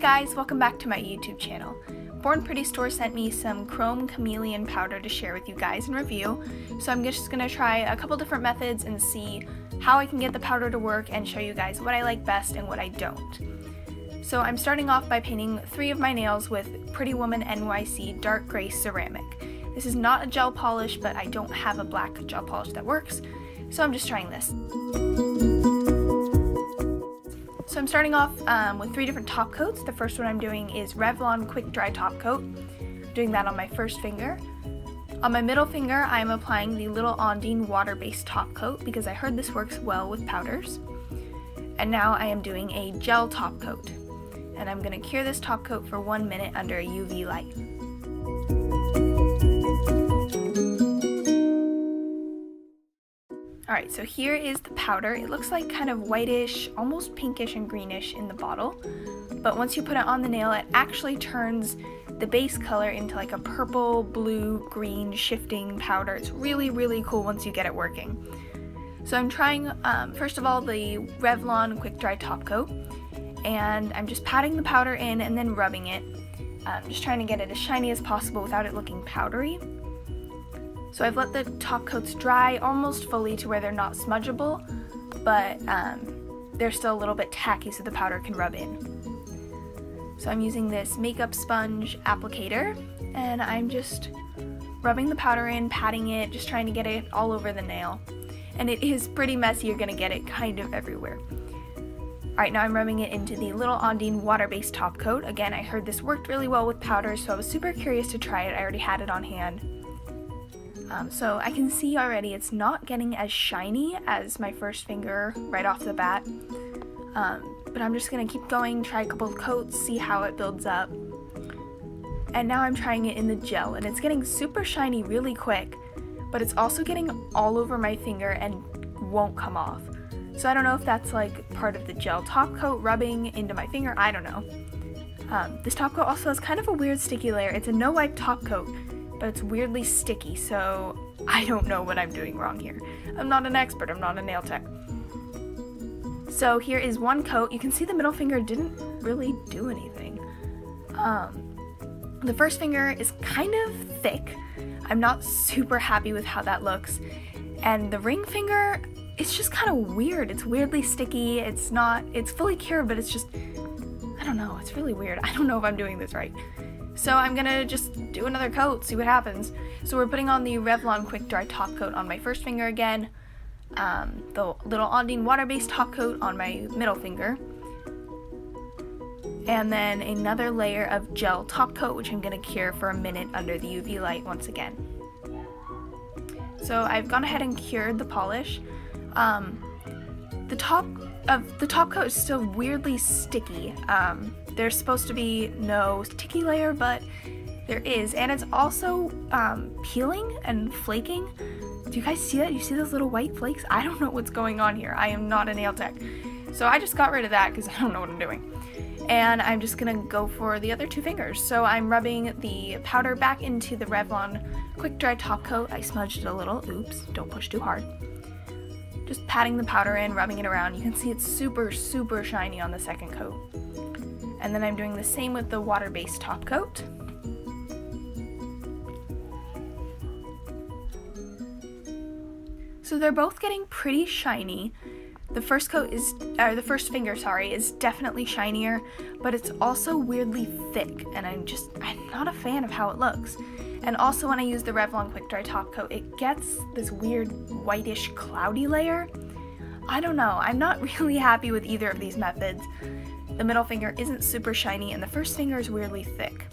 guys, welcome back to my YouTube channel. Born Pretty Store sent me some chrome chameleon powder to share with you guys and review, so I'm just going to try a couple different methods and see how I can get the powder to work and show you guys what I like best and what I don't. So I'm starting off by painting 3 of my nails with Pretty Woman NYC Dark Gray Ceramic. This is not a gel polish, but I don't have a black gel polish that works, so I'm just trying this. So I'm starting off with 3 different top coats. The first one I'm doing is Revlon Quick Dry Top Coat. I'm doing that on my first finger. On my middle finger, I'm applying the Little Ondine Water-Based Top Coat because I heard this works well with powders. And now I am doing a gel top coat. And I'm going to cure this top coat for 1 minute under a UV light. Alright, so here is the powder. It looks like kind of whitish, almost pinkish and greenish in the bottle, but once you put it on the nail, it actually turns the base color into like a purple, blue, green shifting powder. It's really, really cool once you get it working. So I'm trying, first of all, the Revlon Quick Dry Top Coat, and I'm just patting the powder in and then rubbing it. Just trying to get it as shiny as possible without it looking powdery. So I've let the top coats dry almost fully to where they're not smudgeable, but they're still a little bit tacky so the powder can rub in. So I'm using this makeup sponge applicator, and I'm just rubbing the powder in, patting it, just trying to get it all over the nail. And it is pretty messy, you're gonna get it kind of everywhere. Alright, now I'm rubbing it into the Little Ondine Water-Based Top Coat. Again, I heard this worked really well with powders, so I was super curious to try it. I already had it on hand. So I can see already it's not getting as shiny as my first finger right off the bat, but I'm just going to keep going, try a couple of coats, see how it builds up. And now I'm trying it in the gel, and it's getting super shiny really quick, but it's also getting all over my finger and won't come off. So I don't know if that's like part of the gel top coat rubbing into my finger, I don't know. This top coat also has kind of a weird sticky layer. It's a no-wipe top coat, but it's weirdly sticky, so I don't know what I'm doing wrong here. I'm not an expert, I'm not a nail tech. So here is one coat. You can see the middle finger didn't really do anything. The first finger is kind of thick. I'm not super happy with how that looks. And the ring finger, it's just kind of weird. It's weirdly sticky. It's fully cured, but it's just, I don't know, it's really weird. I don't know if I'm doing this right. So I'm gonna just do another coat, see what happens. So we're putting on the Revlon Quick Dry Top Coat on my first finger again, the Little Ondine Water-Based Top Coat on my middle finger, and then another layer of gel top coat, which I'm gonna cure for 1 minute under the UV light once again. So I've gone ahead and cured the polish. The top coat is still weirdly sticky. There's supposed to be no sticky layer, but there is, and it's also peeling and flaking. Do you guys see that? You see those little white flakes? I don't know what's going on here. I am not a nail tech. So I just got rid of that because I don't know what I'm doing. And I'm just gonna go for the other 2 fingers. So I'm rubbing the powder back into the Revlon Quick Dry Top Coat. I smudged it a little. Oops, don't push too hard. Just patting the powder in, rubbing it around. You can see it's super, super shiny on the second coat. And then I'm doing the same with the water-based top coat. So they're both getting pretty shiny. The first finger, is definitely shinier, but it's also weirdly thick, and I'm not a fan of how it looks. And also when I use the Revlon Quick Dry Top Coat, it gets this weird whitish cloudy layer. I don't know, I'm not really happy with either of these methods. The middle finger isn't super shiny, and the first finger is weirdly thick.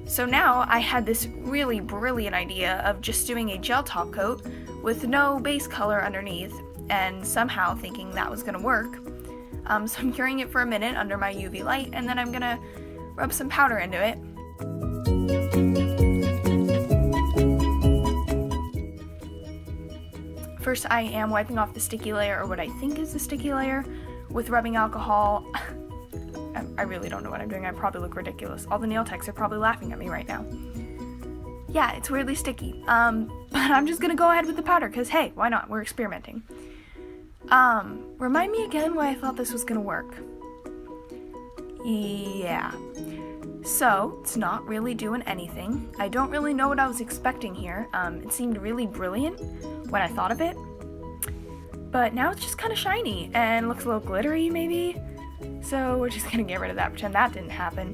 So now I had this really brilliant idea of just doing a gel top coat with no base color underneath, and somehow thinking that was gonna work. So I'm curing it for 1 minute under my UV light, and then I'm gonna rub some powder into it. First, I am wiping off the sticky layer, or what I think is the sticky layer, with rubbing alcohol. I really don't know what I'm doing. I probably look ridiculous. All the nail techs are probably laughing at me right now. Yeah, it's weirdly sticky. But I'm just gonna go ahead with the powder, because hey, why not? We're experimenting. Remind me again why I thought this was gonna work. Yeah. So, it's not really doing anything. I don't really know what I was expecting here. It seemed really brilliant when I thought of it. But now it's just kind of shiny and looks a little glittery maybe. So we're just gonna get rid of that, pretend that didn't happen.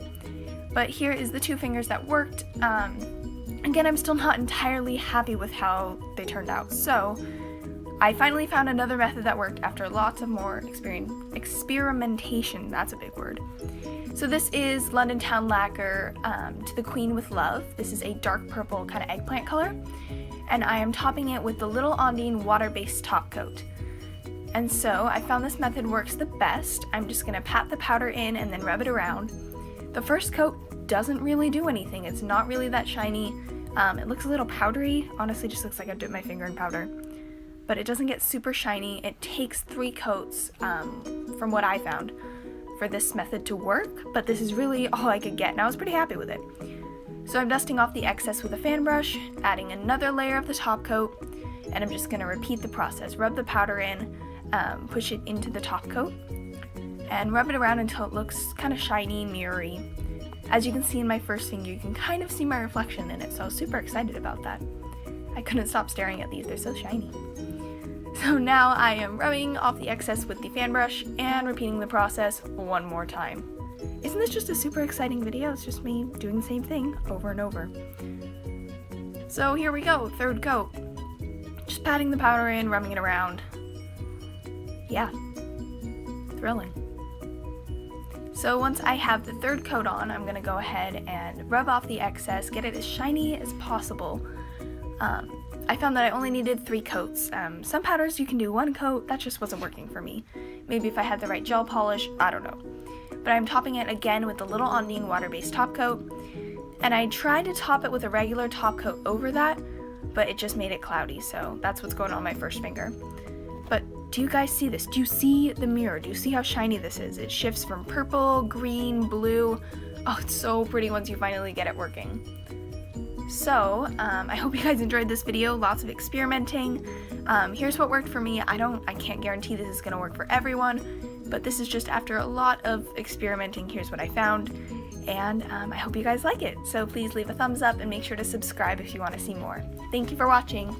But here is the two fingers that worked. Again, I'm still not entirely happy with how they turned out. So I finally found another method that worked after lots of more experimentation. That's a big word. So this is London Town Lacquer to the Queen with Love. This is a dark purple kind of eggplant color. And I am topping it with the Little Ondine water-based top coat. And so I found this method works the best. I'm just gonna pat the powder in and then rub it around. The first coat doesn't really do anything. It's not really that shiny. It looks a little powdery. Honestly, just looks like I dipped my finger in powder. But it doesn't get super shiny. It takes 3 coats, from what I found, for this method to work, but this is really all I could get, and I was pretty happy with it. So I'm dusting off the excess with a fan brush, adding another layer of the top coat, and I'm just gonna repeat the process. Rub the powder in, push it into the top coat, and rub it around until it looks kind of shiny, mirrory. As you can see in my first finger, you can kind of see my reflection in it, so I was super excited about that. I couldn't stop staring at these, they're so shiny. So now I am rubbing off the excess with the fan brush and repeating the process one more time. Isn't this just a super exciting video? It's just me doing the same thing over and over. So here we go, third coat. Just patting the powder in, rubbing it around. Yeah, thrilling. So once I have the third coat on, I'm gonna go ahead and rub off the excess, get it as shiny as possible. I found that I only needed 3 coats. Some powders you can do 1 coat, that just wasn't working for me. Maybe if I had the right gel polish, I don't know. But I'm topping it again with the Little Ondine water-based top coat. And I tried to top it with a regular top coat over that, but it just made it cloudy, so that's what's going on my first finger. But do you guys see this? Do you see the mirror? Do you see how shiny this is? It shifts from purple, green, blue. Oh, it's so pretty once you finally get it working. So, I hope you guys enjoyed this video, lots of experimenting. Here's what worked for me. I can't guarantee this is gonna work for everyone, but this is just after a lot of experimenting, here's what I found. And I hope you guys like it. So please leave a thumbs up and make sure to subscribe if you wanna see more. Thank you for watching.